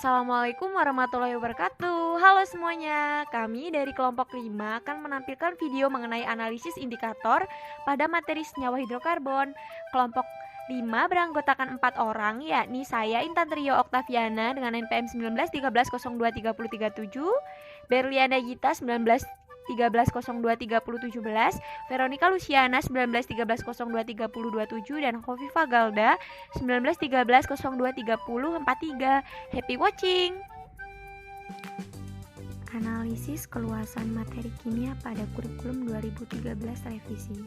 Assalamualaikum warahmatullahi wabarakatuh. Halo semuanya, kami dari kelompok 5 akan menampilkan video mengenai analisis indikator pada materi senyawa hidrokarbon. Kelompok 5 beranggotakan 4 orang, yakni saya Intan Trio Oktaviana dengan NPM 1913023037, Berliana Gita 1913023017, Veronica Luciana 1913023027 dan Khofifa Galda 1913023043. Happy watching. Analisis keluasan materi kimia pada kurikulum 2013 revisi.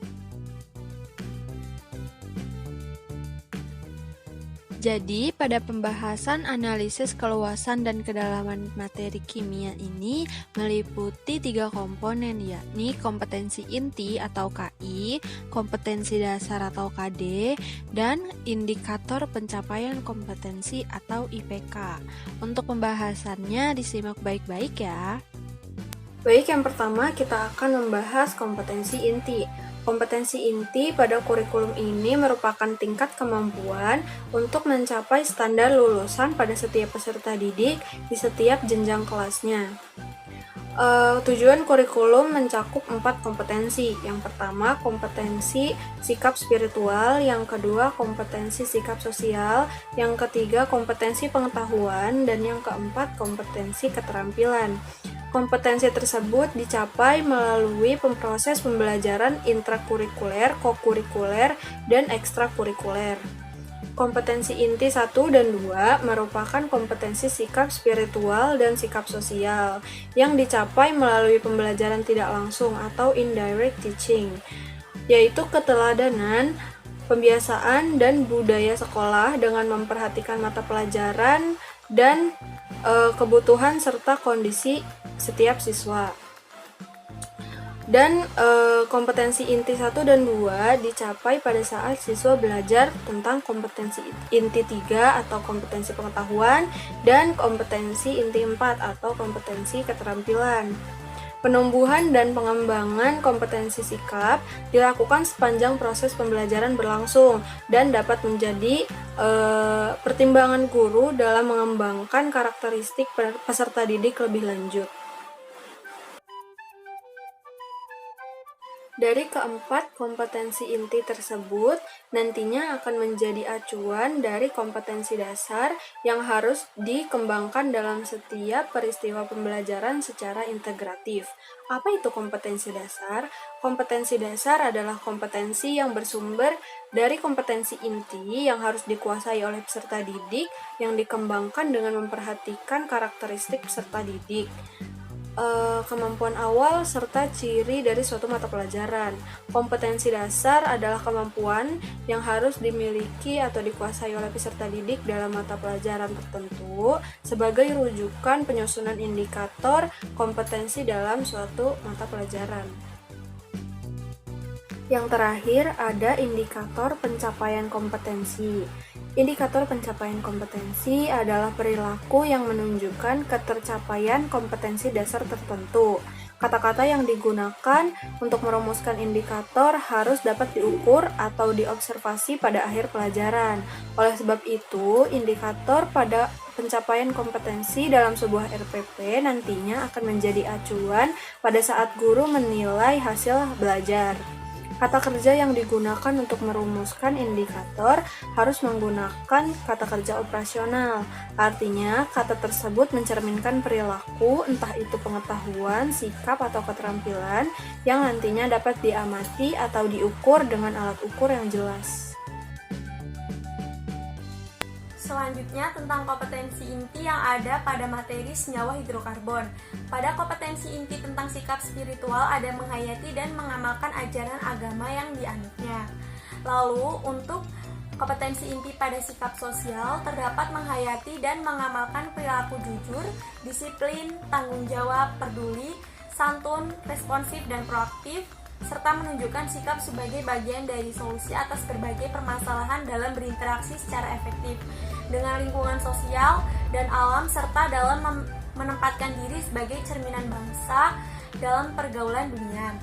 Jadi, pada pembahasan analisis keluasan dan kedalaman materi kimia ini meliputi 3 komponen, yakni kompetensi inti atau KI, kompetensi dasar atau KD, dan indikator pencapaian kompetensi atau IPK. Untuk pembahasannya disimak baik-baik ya. Baik, yang pertama kita akan membahas kompetensi inti. Kompetensi inti pada kurikulum ini merupakan tingkat kemampuan untuk mencapai standar lulusan pada setiap peserta didik di setiap jenjang kelasnya. Tujuan kurikulum mencakup 4 kompetensi. Yang pertama, kompetensi sikap spiritual. Yang kedua, kompetensi sikap sosial. Yang ketiga, kompetensi pengetahuan. Dan yang keempat, kompetensi keterampilan. Kompetensi tersebut dicapai melalui proses pembelajaran intrakurikuler, kokurikuler, dan ekstrakurikuler. Kompetensi inti 1 dan 2 merupakan kompetensi sikap spiritual dan sikap sosial yang dicapai melalui pembelajaran tidak langsung atau indirect teaching, yaitu keteladanan, pembiasaan, dan budaya sekolah dengan memperhatikan mata pelajaran dan kebutuhan serta kondisi setiap siswa. Dan kompetensi inti 1 dan 2 dicapai pada saat siswa belajar tentang kompetensi inti 3 atau kompetensi pengetahuan dan kompetensi inti 4 atau kompetensi keterampilan. Penumbuhan dan pengembangan kompetensi sikap dilakukan sepanjang proses pembelajaran berlangsung dan dapat menjadi pertimbangan guru dalam mengembangkan karakteristik peserta didik lebih lanjut. Dari keempat kompetensi inti tersebut, nantinya akan menjadi acuan dari kompetensi dasar yang harus dikembangkan dalam setiap peristiwa pembelajaran secara integratif. Apa itu kompetensi dasar? Kompetensi dasar adalah kompetensi yang bersumber dari kompetensi inti yang harus dikuasai oleh peserta didik yang dikembangkan dengan memperhatikan karakteristik peserta didik. Kemampuan awal serta ciri dari suatu mata pelajaran. Kompetensi dasar adalah kemampuan yang harus dimiliki atau dikuasai oleh peserta didik dalam mata pelajaran tertentu sebagai rujukan penyusunan indikator kompetensi dalam suatu mata pelajaran. Yang terakhir ada indikator pencapaian kompetensi. Indikator pencapaian kompetensi adalah perilaku yang menunjukkan ketercapaian kompetensi dasar tertentu. Kata-kata yang digunakan untuk merumuskan indikator harus dapat diukur atau diobservasi pada akhir pelajaran. Oleh sebab itu, indikator pada pencapaian kompetensi dalam sebuah RPP nantinya akan menjadi acuan pada saat guru menilai hasil belajar. Kata kerja yang digunakan untuk merumuskan indikator harus menggunakan kata kerja operasional. Artinya, kata tersebut mencerminkan perilaku, entah itu pengetahuan, sikap, atau keterampilan yang nantinya dapat diamati atau diukur dengan alat ukur yang jelas. Selanjutnya tentang kompetensi inti yang ada pada materi senyawa hidrokarbon. Pada kompetensi inti tentang sikap spiritual ada menghayati dan mengamalkan ajaran agama yang dianutnya. Lalu untuk kompetensi inti pada sikap sosial terdapat menghayati dan mengamalkan perilaku jujur, disiplin, tanggung jawab, peduli, santun, responsif, dan proaktif, serta menunjukkan sikap sebagai bagian dari solusi atas berbagai permasalahan dalam berinteraksi secara efektif dengan lingkungan sosial dan alam serta dalam menempatkan diri sebagai cerminan bangsa dalam pergaulan dunia.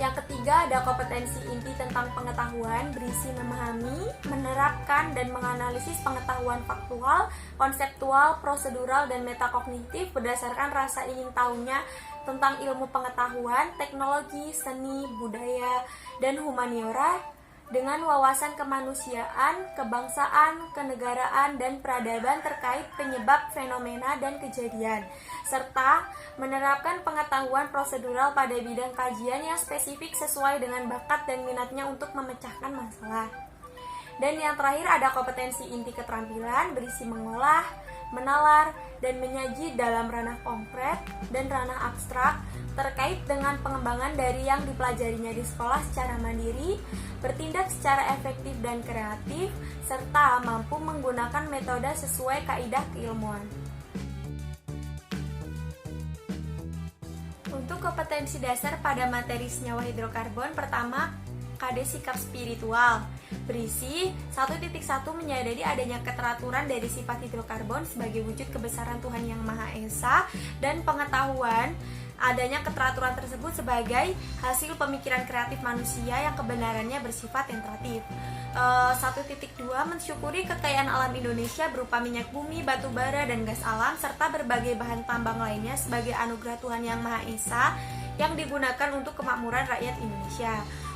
Yang ketiga ada kompetensi inti tentang pengetahuan, berisi memahami, menerapkan, dan menganalisis pengetahuan faktual, konseptual, prosedural, dan metakognitif berdasarkan rasa ingin tahunya tentang ilmu pengetahuan, teknologi, seni, budaya, dan humaniora dengan wawasan kemanusiaan, kebangsaan, kenegaraan, dan peradaban terkait penyebab fenomena dan kejadian, serta menerapkan pengetahuan prosedural pada bidang kajian yang spesifik sesuai dengan bakat dan minatnya untuk memecahkan masalah. Dan yang terakhir ada kompetensi inti keterampilan, berisi mengolah, menalar, dan menyaji dalam ranah konkret dan ranah abstrak terkait dengan pengembangan dari yang dipelajarinya di sekolah secara mandiri, bertindak secara efektif dan kreatif, serta mampu menggunakan metode sesuai kaidah keilmuan. Untuk kompetensi dasar pada materi senyawa hidrokarbon, pertama, KD sikap spiritual, berisi 1.1 menyadari adanya keteraturan dari sifat hidrokarbon sebagai wujud kebesaran Tuhan Yang Maha Esa dan pengetahuan adanya keteraturan tersebut sebagai hasil pemikiran kreatif manusia yang kebenarannya bersifat tentatif. 1.2 mensyukuri kekayaan alam Indonesia berupa minyak bumi, batu bara, dan gas alam serta berbagai bahan tambang lainnya sebagai anugerah Tuhan Yang Maha Esa yang digunakan untuk kemakmuran rakyat Indonesia.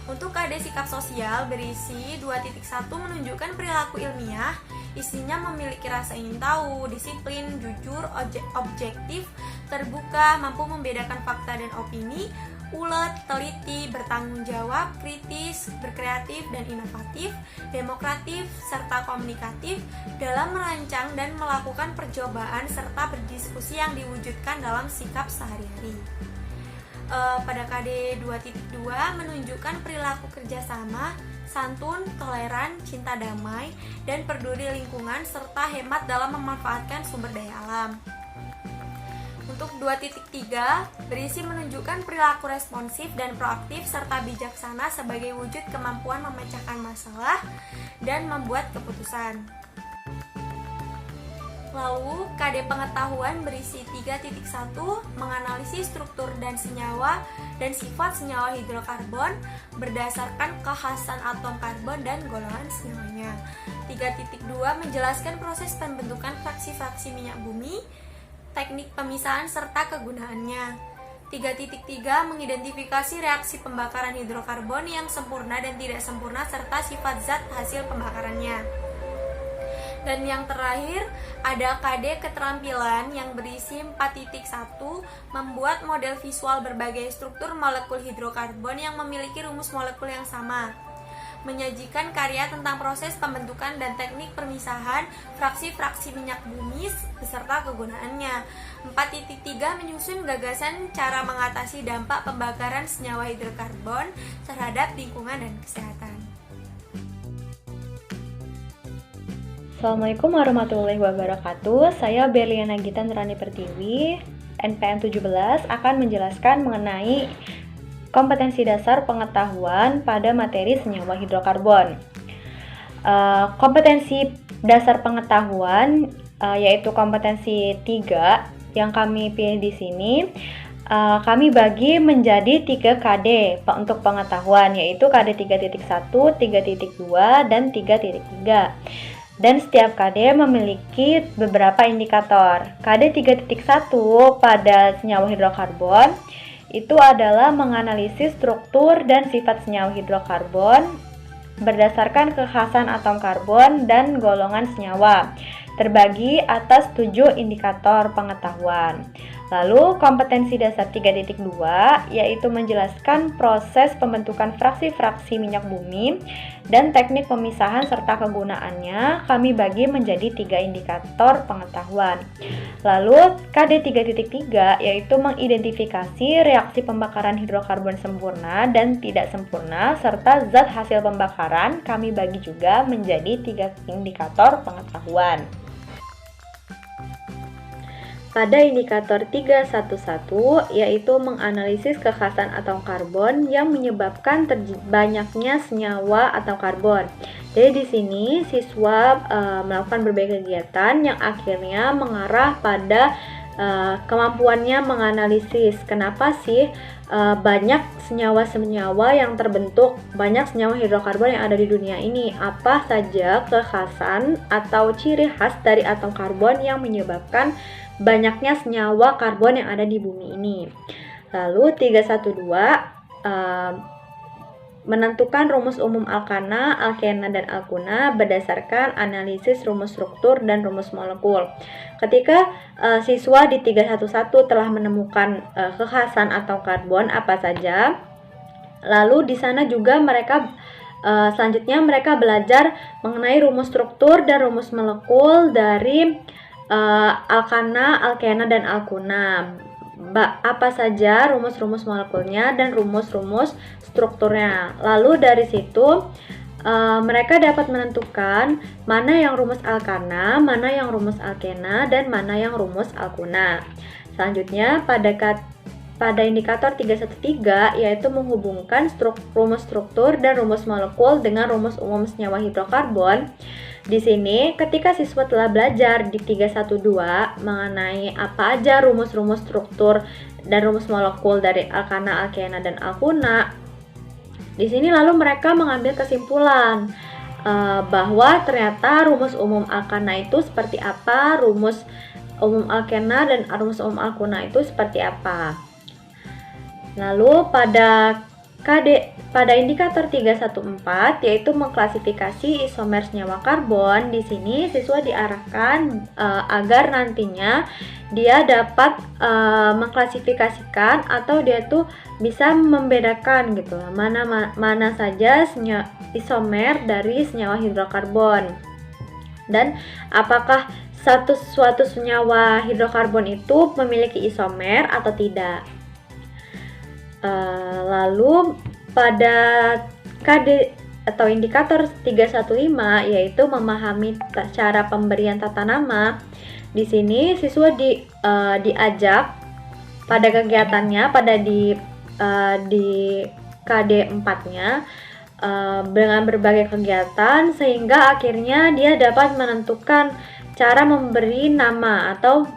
Untuk KD sikap sosial berisi 2.1 menunjukkan perilaku ilmiah, isinya memiliki rasa ingin tahu, disiplin, jujur, objektif, terbuka, mampu membedakan fakta dan opini, ulet, teliti, bertanggung jawab, kritis, berkreatif dan inovatif, demokratif, serta komunikatif dalam merancang dan melakukan percobaan serta berdiskusi yang diwujudkan dalam sikap sehari-hari. Pada KD 2.2 menunjukkan perilaku kerjasama, santun, toleran, cinta damai, dan peduli lingkungan serta hemat dalam memanfaatkan sumber daya alam. Untuk 2.3 berisi menunjukkan perilaku responsif dan proaktif serta bijaksana sebagai wujud kemampuan memecahkan masalah dan membuat keputusan. Lalu, KD pengetahuan berisi 3.1 menganalisis struktur dan senyawa dan sifat senyawa hidrokarbon berdasarkan kekhasan atom karbon dan golongan senyawanya. 3.2 menjelaskan proses pembentukan fraksi-fraksi minyak bumi, teknik pemisahan serta kegunaannya. 3.3 mengidentifikasi reaksi pembakaran hidrokarbon yang sempurna dan tidak sempurna serta sifat zat hasil pembakarannya. Dan yang terakhir ada KD keterampilan yang berisi 4.1 membuat model visual berbagai struktur molekul hidrokarbon yang memiliki rumus molekul yang sama, menyajikan karya tentang proses pembentukan dan teknik permisahan fraksi-fraksi minyak bumi beserta kegunaannya. 4.3 menyusun gagasan cara mengatasi dampak pembakaran senyawa hidrokarbon terhadap lingkungan dan kesehatan. Assalamualaikum warahmatullahi wabarakatuh. Saya Berliana Gita Nurani Pertiwi, NPM 17, akan menjelaskan mengenai kompetensi dasar pengetahuan pada materi senyawa hidrokarbon. Kompetensi dasar pengetahuan yaitu kompetensi 3 yang kami pilih di sini. Kami bagi menjadi 3 KD untuk pengetahuan, yaitu KD 3.1, 3.2, dan 3.3. Dan setiap KD memiliki beberapa indikator. KD 3.1 pada senyawa hidrokarbon itu adalah menganalisis struktur dan sifat senyawa hidrokarbon berdasarkan kekhasan atom karbon dan golongan senyawa, terbagi atas 7 indikator pengetahuan. Lalu kompetensi dasar 3.2 yaitu menjelaskan proses pembentukan fraksi-fraksi minyak bumi dan teknik pemisahan serta kegunaannya kami bagi menjadi 3 indikator pengetahuan. Lalu KD 3.3 yaitu mengidentifikasi reaksi pembakaran hidrokarbon sempurna dan tidak sempurna serta zat hasil pembakaran kami bagi juga menjadi 3 indikator pengetahuan. Pada indikator 311 yaitu menganalisis kekhasan atom karbon yang menyebabkan banyaknya senyawa atom karbon. Jadi di sini siswa melakukan berbagai kegiatan yang akhirnya mengarah pada kemampuannya menganalisis kenapa sih banyak senyawa-senyawa yang terbentuk, banyak senyawa hidrokarbon yang ada di dunia ini. Apa saja kekhasan atau ciri khas dari atom karbon yang menyebabkan banyaknya senyawa karbon yang ada di bumi ini. Lalu 312 menentukan rumus umum alkana, alkena, dan alkuna berdasarkan analisis rumus struktur dan rumus molekul. Ketika siswa di 311 telah menemukan kekhasan atau karbon apa saja, lalu di sana juga mereka selanjutnya mereka belajar mengenai rumus struktur dan rumus molekul dari alkana, alkena, dan alkuna. Apa saja rumus-rumus molekulnya dan rumus-rumus strukturnya. Lalu dari situ mereka dapat menentukan mana yang rumus alkana, mana yang rumus alkena, dan mana yang rumus alkuna. Selanjutnya pada indikator 313 yaitu menghubungkan rumus struktur dan rumus molekul dengan rumus umum senyawa hidrokarbon. Di sini ketika siswa telah belajar di 312 mengenai apa aja rumus-rumus struktur dan rumus molekul dari alkana, alkena, dan alkuna, di sini lalu mereka mengambil kesimpulan bahwa ternyata rumus umum alkana itu seperti apa, rumus umum alkena dan rumus umum alkuna itu seperti apa. Lalu pada indikator 314 yaitu mengklasifikasi isomer senyawa karbon, di sini siswa diarahkan agar nantinya dia dapat mengklasifikasikan atau dia tuh bisa membedakan gitu mana saja isomer dari senyawa hidrokarbon dan apakah suatu senyawa hidrokarbon itu memiliki isomer atau tidak. Lalu pada KD atau indikator 315 yaitu memahami cara pemberian tata nama. Di sini siswa diajak pada kegiatannya di KD 4-nya dengan berbagai kegiatan sehingga akhirnya dia dapat menentukan cara memberi nama atau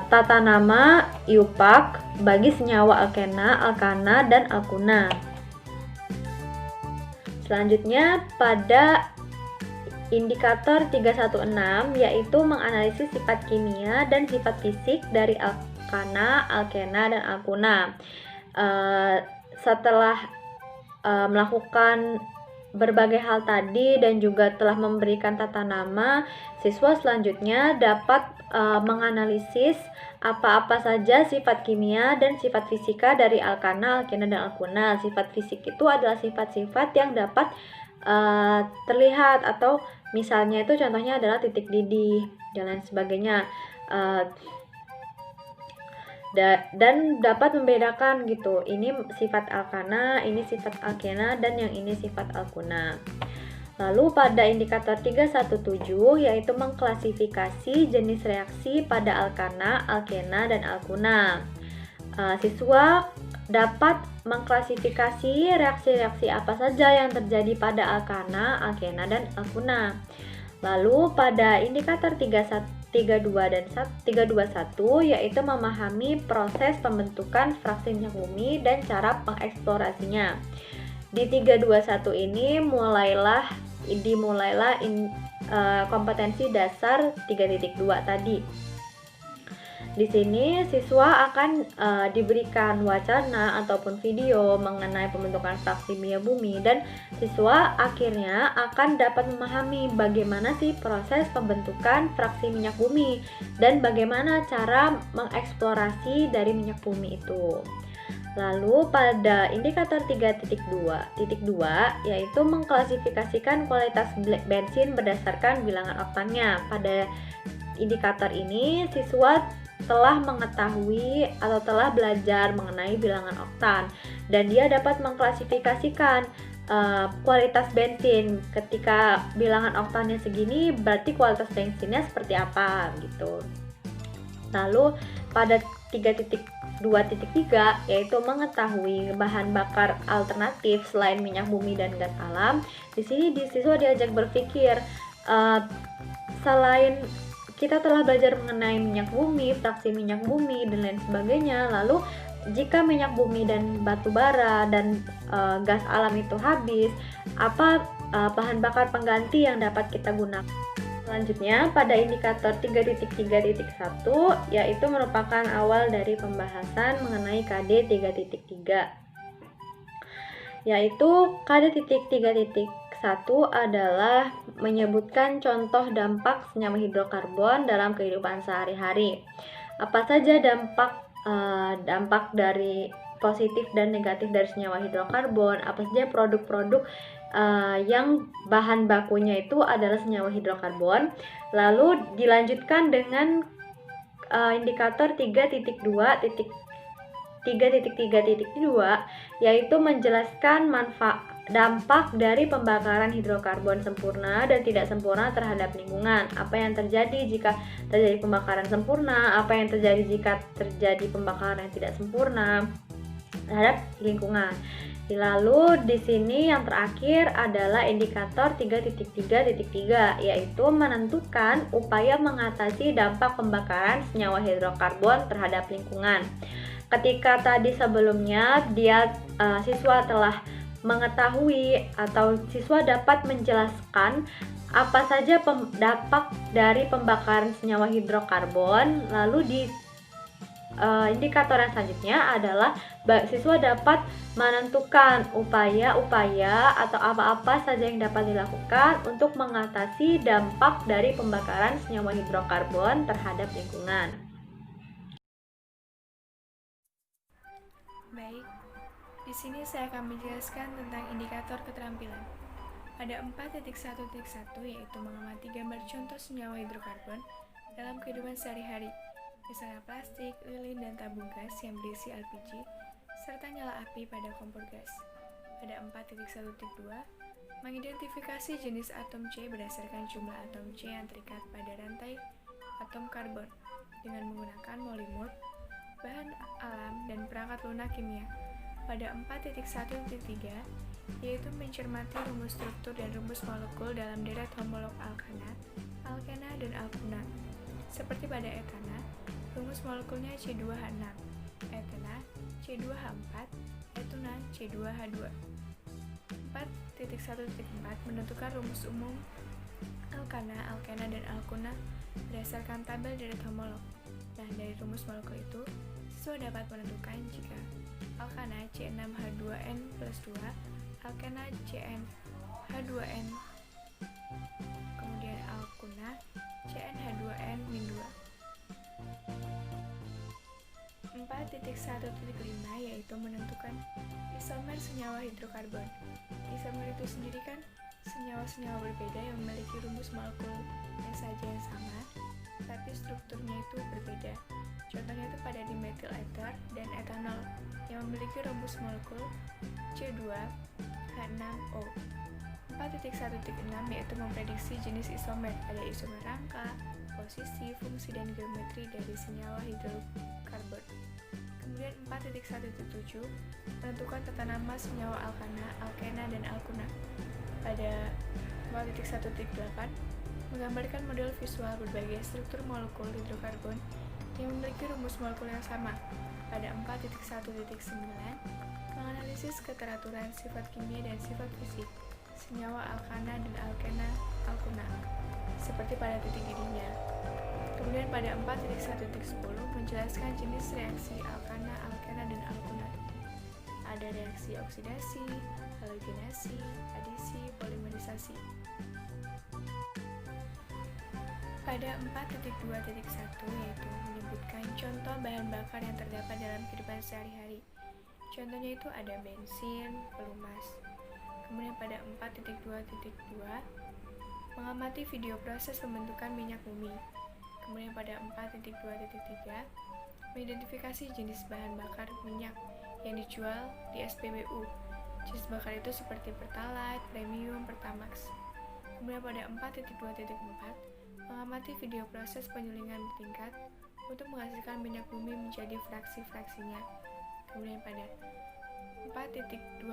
tata nama IUPAC bagi senyawa alkena, alkana, dan alkuna. Selanjutnya pada indikator 316 yaitu menganalisis sifat kimia dan sifat fisik dari alkana, alkena, dan alkuna. Setelah melakukan berbagai hal tadi dan juga telah memberikan tata nama, siswa selanjutnya dapat menganalisis apa-apa saja sifat kimia dan sifat fisika dari alkana, alkena, dan alkuna. Sifat fisik itu adalah sifat-sifat yang dapat terlihat atau misalnya itu contohnya adalah titik didih dan lain sebagainya. Dan dapat membedakan gitu, ini sifat alkana, ini sifat alkena, dan yang ini sifat alkuna. Lalu pada indikator 317 yaitu mengklasifikasi jenis reaksi pada alkana, alkena, dan alkuna. Siswa dapat mengklasifikasi reaksi-reaksi apa saja yang terjadi pada alkana, alkena, dan alkuna. Lalu pada indikator 32 dan 321 yaitu memahami proses pembentukan fraksi minyak bumi dan cara pengeksplorasinya. Di 321 ini dimulailah kompetensi dasar 3.2 tadi. Di sini siswa akan diberikan wacana ataupun video mengenai pembentukan fraksi minyak bumi dan siswa akhirnya akan dapat memahami bagaimana sih proses pembentukan fraksi minyak bumi dan bagaimana cara mengeksplorasi dari minyak bumi itu. Lalu pada indikator 3.2 yaitu mengklasifikasikan kualitas bensin berdasarkan bilangan oktannya. Pada indikator ini siswa telah mengetahui atau telah belajar mengenai bilangan oktan dan dia dapat mengklasifikasikan kualitas bensin. Ketika bilangan oktannya segini berarti kualitas bensinnya seperti apa gitu. Lalu pada 3.2.3 yaitu mengetahui bahan bakar alternatif selain minyak bumi dan gas alam. Di sini siswa diajak berpikir selain kita telah belajar mengenai minyak bumi, fraksi minyak bumi, dan lain sebagainya. Lalu jika minyak bumi dan batu bara dan gas alam itu habis, apa bahan bakar pengganti yang dapat kita gunakan? Selanjutnya, pada indikator 3.3.1 yaitu merupakan awal dari pembahasan mengenai KD 3.3. Yaitu KD 3.1 adalah menyebutkan contoh dampak senyawa hidrokarbon dalam kehidupan sehari-hari. Apa saja dampak dari positif dan negatif dari senyawa hidrokarbon, apa saja produk-produk yang bahan bakunya itu adalah senyawa hidrokarbon. Lalu dilanjutkan dengan indikator 3.3.2 yaitu menjelaskan dampak dari pembakaran hidrokarbon sempurna dan tidak sempurna terhadap lingkungan. Apa yang terjadi jika terjadi pembakaran sempurna, apa yang terjadi jika terjadi pembakaran yang tidak sempurna terhadap lingkungan. Lalu di sini yang terakhir adalah indikator 3.3.3 yaitu menentukan upaya mengatasi dampak pembakaran senyawa hidrokarbon terhadap lingkungan. Ketika tadi sebelumnya siswa telah mengetahui atau siswa dapat menjelaskan apa saja dampak dari pembakaran senyawa hidrokarbon, lalu di indikator yang selanjutnya adalah siswa dapat menentukan upaya-upaya atau apa-apa saja yang dapat dilakukan untuk mengatasi dampak dari pembakaran senyawa hidrokarbon terhadap lingkungan. Baik, di sini saya akan menjelaskan tentang indikator keterampilan. Pada 4.1.1 yaitu mengamati gambar contoh senyawa hidrokarbon dalam kehidupan sehari-hari, misalnya plastik, lilin, dan tabung gas yang berisi LPG, serta nyala api pada kompor gas. Pada 4.1.2, mengidentifikasi jenis atom C berdasarkan jumlah atom C yang terikat pada rantai atom karbon dengan menggunakan molimod, bahan alam, dan perangkat lunak kimia. Pada 4.1.3, yaitu mencermati rumus struktur dan rumus molekul dalam deret homolog alkana, alkena, dan alkuna. Seperti pada etana, rumus molekulnya C2H6, etana C2H4, etuna C2H2. 4.1.4 menentukan rumus umum alkana, alkena, dan alkuna berdasarkan tabel deret homolog. Nah, dari rumus molekul itu, siswa dapat menentukan jika alkana C6H2N plus 2, alkena CnH2N, kemudian alkuna CnH2N min 2. 4.1.5 yaitu menentukan isomer senyawa hidrokarbon. Isomer itu sendiri kan senyawa-senyawa berbeda yang memiliki rumus molekul yang sama, tapi strukturnya itu berbeda. Contohnya itu pada dimethyl ether dan etanol yang memiliki rumus molekul C2H6O. 4.1.6 yaitu memprediksi jenis isomer pada isomer rangka, posisi, fungsi, dan geometri dari senyawa hidrokarbon. Kemudian 4.1.7 menentukan tata nama senyawa alkana, alkena, dan alkuna. Pada 4.1.8 menggambarkan model visual berbagai struktur molekul hidrokarbon yang memiliki rumus molekul yang sama. Pada 4.1.9 menganalisis keteraturan sifat kimia dan sifat fisik senyawa alkana dan alkena alkuna, seperti pada titik didihnya. Kemudian pada 4.1.10 menjelaskan jenis reaksi alkana, alkena, dan alkuna. Ada reaksi oksidasi, halogenasi, adisi, polimerisasi. Pada 4.2.1 yaitu menyebutkan contoh bahan bakar yang terdapat dalam kehidupan sehari-hari. Contohnya itu ada bensin, pelumas. Kemudian pada 4.2.2 mengamati video proses pembentukan minyak bumi. Kemudian pada 4.2.3 mengidentifikasi jenis bahan bakar minyak yang dijual di SPBU. Jenis bakar itu seperti Pertalite, Premium, Pertamax. Kemudian pada 4.2.4 mengamati video proses penyulingan bertingkat untuk menghasilkan minyak bumi menjadi fraksi-fraksinya. Kemudian pada 4.2.5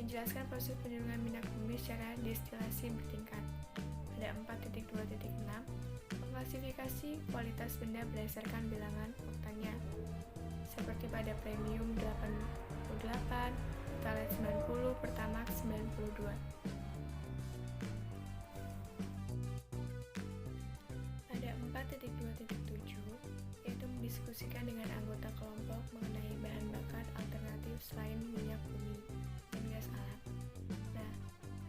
menjelaskan proses penyulingan minyak bumi secara destilasi bertingkat. Pada 4.2.6 Mengklasifikasi kualitas benda berdasarkan bilangan oktanya, seperti pada premium 88, pertalite 90, pertamax 92. Pada 4.2.7, yaitu mendiskusikan dengan anggota kelompok mengenai bahan bakar alternatif selain minyak bumi dan gas alam. Nah,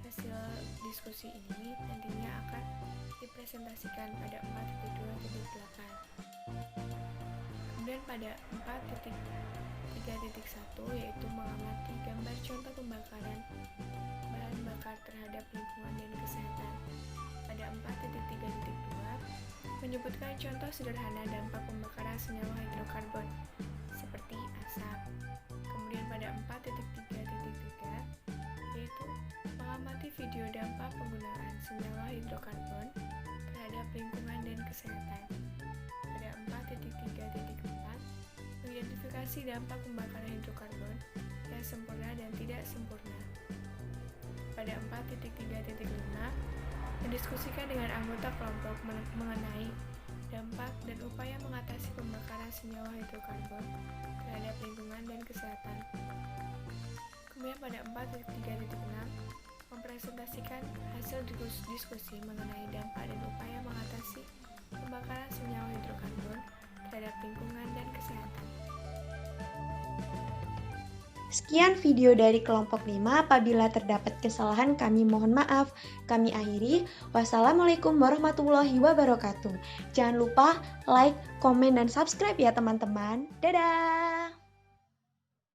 hasil diskusi ini nantinya akan dipresentasikan pada 4.2.8. Kemudian pada 4.3.1 yaitu mengamati gambar contoh pembakaran bahan bakar terhadap lingkungan dan kesehatan. Pada 4.3.2 menyebutkan contoh sederhana dampak pembakaran senyawa hidrokarbon seperti asap. Kemudian pada 4.3.3 yaitu mengamati video dampak penggunaan senyawa hidrokarbon terhadap lingkungan dan kesehatan. Pada 4.3.4 mengidentifikasi dampak pembakaran hidrokarbon yang sempurna dan tidak sempurna. Pada 4.3.5 mendiskusikan dengan anggota kelompok mengenai dampak dan upaya mengatasi pembakaran senyawa hidrokarbon terhadap lingkungan dan kesehatan. Kemudian pada 4.3.6 mempresentasikan hasil diskusi mengenai dampak dan upaya mengatasi pembakaran senyawa hidrokarbon terhadap lingkungan dan kesehatan. Sekian video dari kelompok 5. Apabila terdapat kesalahan, kami mohon maaf. Kami akhiri. Wassalamualaikum warahmatullahi wabarakatuh. Jangan lupa like, komen, dan subscribe ya teman-teman. Dadah!